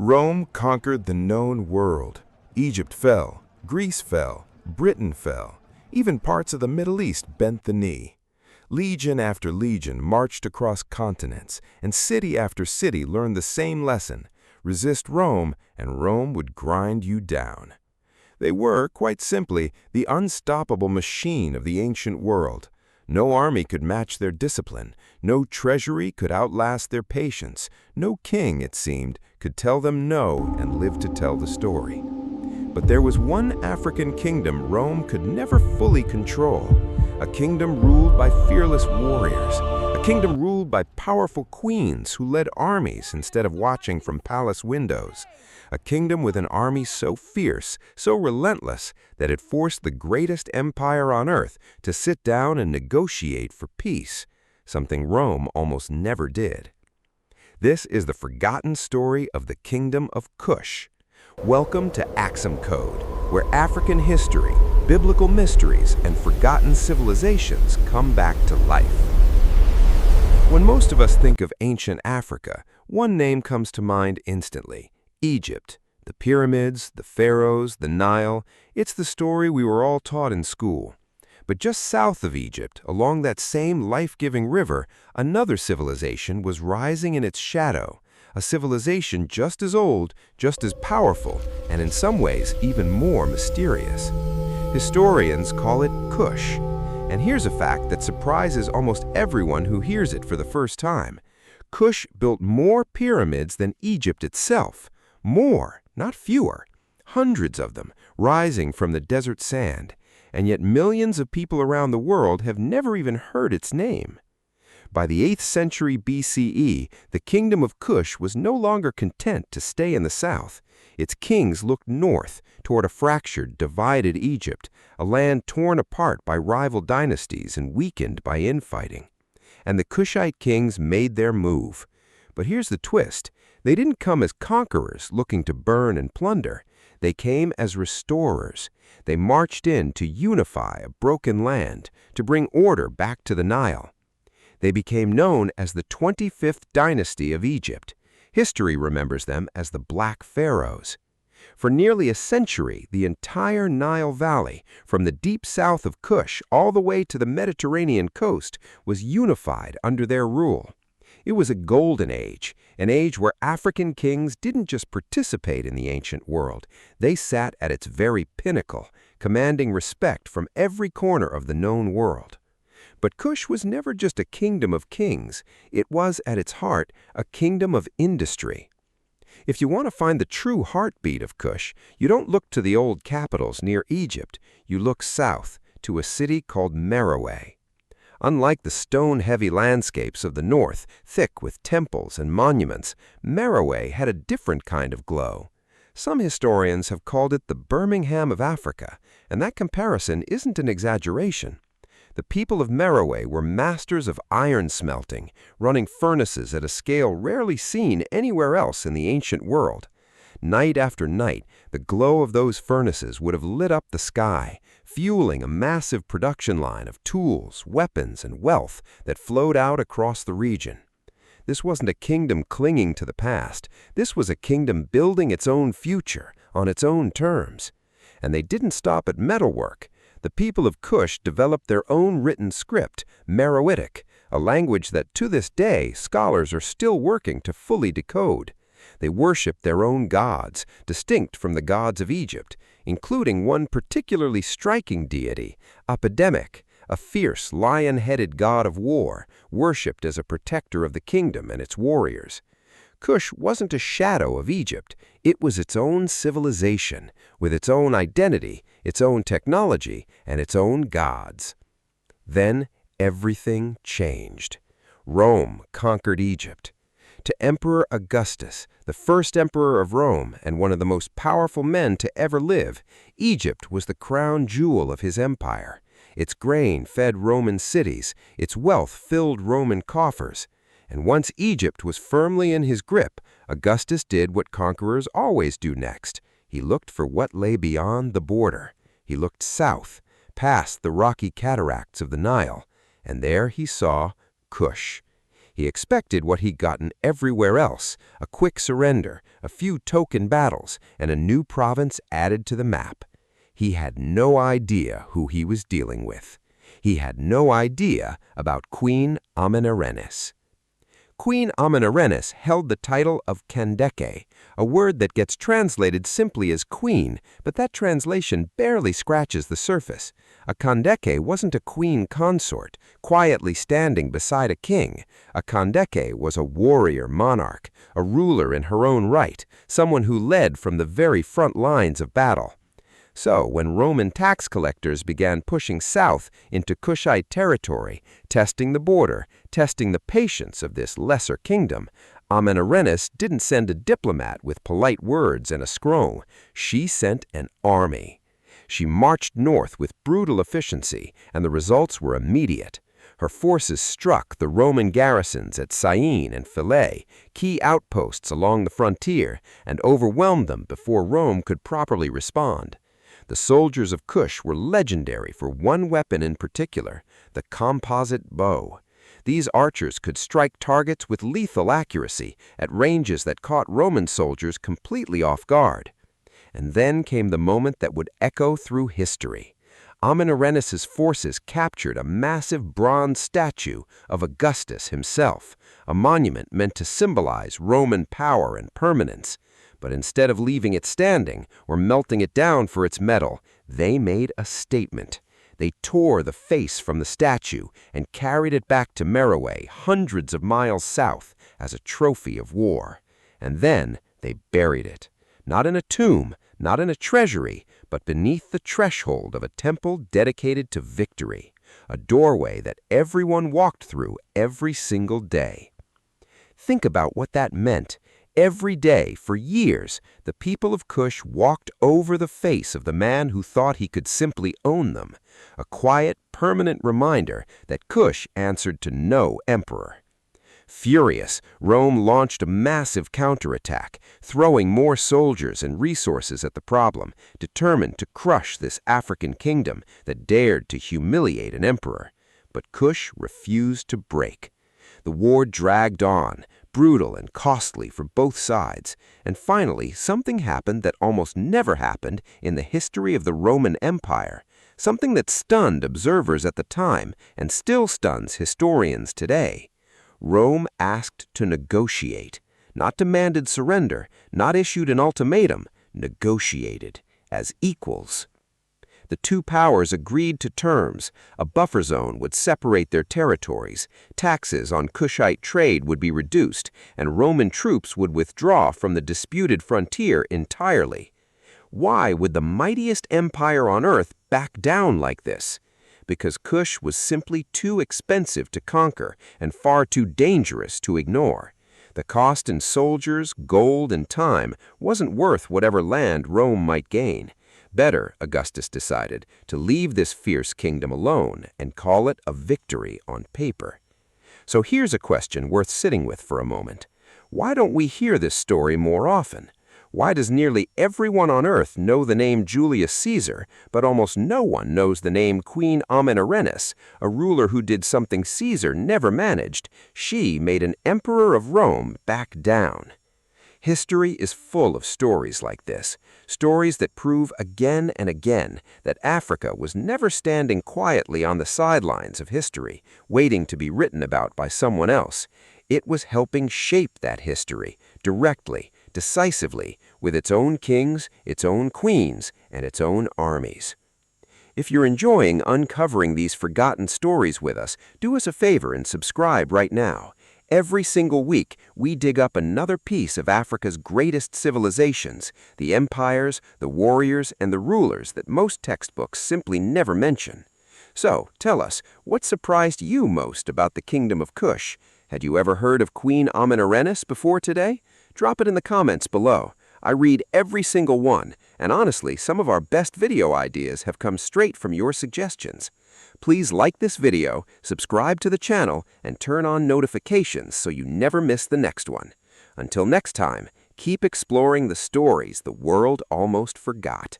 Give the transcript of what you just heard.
Rome conquered the known world. Egypt fell, Greece fell, Britain fell. Even parts of the Middle East bent the knee. Legion after legion marched across continents, and city after city learned the same lesson: resist Rome, and Rome would grind you down. They were, quite simply, the unstoppable machine of the ancient world. No army could match their discipline, no treasury could outlast their patience, no king, it seemed, could tell them no and live to tell the story. But there was one African kingdom Rome could never fully control, a kingdom ruled by fearless warriors, a kingdom ruled by powerful queens who led armies instead of watching from palace windows, a kingdom with an army so fierce, so relentless, that it forced the greatest empire on earth to sit down and negotiate for peace, something Rome almost never did. This is the forgotten story of the Kingdom of Kush. Welcome to Axum Code, where African history, biblical mysteries, and forgotten civilizations come back to life. When most of us think of ancient Africa, one name comes to mind instantly: Egypt. The pyramids, the pharaohs, the Nile. It's the story we were all taught in school. But just south of Egypt, along that same life-giving river, another civilization was rising in its shadow, a civilization just as old, just as powerful, and in some ways even more mysterious. Historians call it Kush. And here's a fact that surprises almost everyone who hears it for the first time. Kush built more pyramids than Egypt itself. More, not fewer. Hundreds of them, rising from the desert sand. And yet millions of people around the world have never even heard its name. By the 8th century BCE, the Kingdom of Kush was no longer content to stay in the south. Its kings looked north, toward a fractured, divided Egypt, a land torn apart by rival dynasties and weakened by infighting. And the Kushite kings made their move. But here's the twist. They didn't come as conquerors looking to burn and plunder. They came as restorers. They marched in to unify a broken land, to bring order back to the Nile. They became known as the 25th dynasty of Egypt. History remembers them as the Black Pharaohs. For nearly a century, the entire Nile Valley, from the deep south of Kush all the way to the Mediterranean coast, was unified under their rule. It was a golden age, an age where African kings didn't just participate in the ancient world. They sat at its very pinnacle, commanding respect from every corner of the known world. But Kush was never just a kingdom of kings. It was, at its heart, a kingdom of industry. If you want to find the true heartbeat of Kush, you don't look to the old capitals near Egypt. You look south to a city called Meroë. Unlike the stone-heavy landscapes of the north, thick with temples and monuments, Meroë had a different kind of glow. Some historians have called it the Birmingham of Africa, and that comparison isn't an exaggeration. The people of Meroë were masters of iron-smelting, running furnaces at a scale rarely seen anywhere else in the ancient world. Night after night, the glow of those furnaces would have lit up the sky, fueling a massive production line of tools, weapons, and wealth that flowed out across the region. This wasn't a kingdom clinging to the past. This was a kingdom building its own future, on its own terms. And they didn't stop at metalwork. The people of Kush developed their own written script, Meroitic, a language that to this day scholars are still working to fully decode. They worshiped their own gods, distinct from the gods of Egypt, including one particularly striking deity, Epidemic, a fierce, lion-headed god of war, worshipped as a protector of the kingdom and its warriors. Kush wasn't a shadow of Egypt. It was its own civilization, with its own identity, its own technology, and its own gods. Then everything changed. Rome conquered Egypt. To Emperor Augustus, the first emperor of Rome and one of the most powerful men to ever live, Egypt was the crown jewel of his empire. Its grain fed Roman cities, its wealth filled Roman coffers. And once Egypt was firmly in his grip, Augustus did what conquerors always do next. He looked for what lay beyond the border. He looked south, past the rocky cataracts of the Nile, and there he saw Kush. He expected what he'd gotten everywhere else, a quick surrender, a few token battles, and a new province added to the map. He had no idea who he was dealing with. He had no idea about Queen Amanirenas. Queen Amanirenas held the title of Kandake, a word that gets translated simply as queen, but that translation barely scratches the surface. A Kandake wasn't a queen consort, quietly standing beside a king. A Kandake was a warrior-monarch, a ruler in her own right, someone who led from the very front lines of battle. So, when Roman tax collectors began pushing south into Kushite territory, testing the border, testing the patience of this lesser kingdom, Amanirenas didn't send a diplomat with polite words and a scroll. She sent an army. She marched north with brutal efficiency, and the results were immediate. Her forces struck the Roman garrisons at Syene and Philea, key outposts along the frontier, and overwhelmed them before Rome could properly respond. The soldiers of Kush were legendary for one weapon in particular, the composite bow. These archers could strike targets with lethal accuracy at ranges that caught Roman soldiers completely off guard. And then came the moment that would echo through history. Amanirenas' forces captured a massive bronze statue of Augustus himself, a monument meant to symbolize Roman power and permanence. But instead of leaving it standing or melting it down for its metal, they made a statement. They tore the face from the statue and carried it back to Meroë, hundreds of miles south, as a trophy of war. And then they buried it. Not in a tomb, not in a treasury, but beneath the threshold of a temple dedicated to victory, a doorway that everyone walked through every single day. Think about what that meant. Every day, for years, the people of Kush walked over the face of the man who thought he could simply own them, a quiet, permanent reminder that Kush answered to no emperor. Furious, Rome launched a massive counterattack, throwing more soldiers and resources at the problem, determined to crush this African kingdom that dared to humiliate an emperor. But Kush refused to break. The war dragged on, brutal and costly for both sides, and finally something happened that almost never happened in the history of the Roman Empire, something that stunned observers at the time and still stuns historians today. Rome asked to negotiate, not demanded surrender, not issued an ultimatum, negotiated as equals. The two powers agreed to terms. A buffer zone would separate their territories, taxes on Kushite trade would be reduced, and Roman troops would withdraw from the disputed frontier entirely. Why would the mightiest empire on earth back down like this? Because Kush was simply too expensive to conquer and far too dangerous to ignore. The cost in soldiers, gold, and time wasn't worth whatever land Rome might gain. Better, Augustus decided, to leave this fierce kingdom alone and call it a victory on paper. So here's a question worth sitting with for a moment. Why don't we hear this story more often? Why does nearly everyone on earth know the name Julius Caesar, but almost no one knows the name Queen Amanirenas, a ruler who did something Caesar never managed? She made an emperor of Rome back down. History is full of stories like this, stories that prove again and again that Africa was never standing quietly on the sidelines of history, waiting to be written about by someone else. It was helping shape that history, directly, decisively, with its own kings, its own queens, and its own armies. If you're enjoying uncovering these forgotten stories with us, do us a favor and subscribe right now. Every single week, we dig up another piece of Africa's greatest civilizations, the empires, the warriors, and the rulers that most textbooks simply never mention. So, tell us, what surprised you most about the Kingdom of Kush? Had you ever heard of Queen Amanirenas before today? Drop it in the comments below. I read every single one, and honestly, some of our best video ideas have come straight from your suggestions. Please like this video, subscribe to the channel, and turn on notifications so you never miss the next one. Until next time, keep exploring the stories the world almost forgot.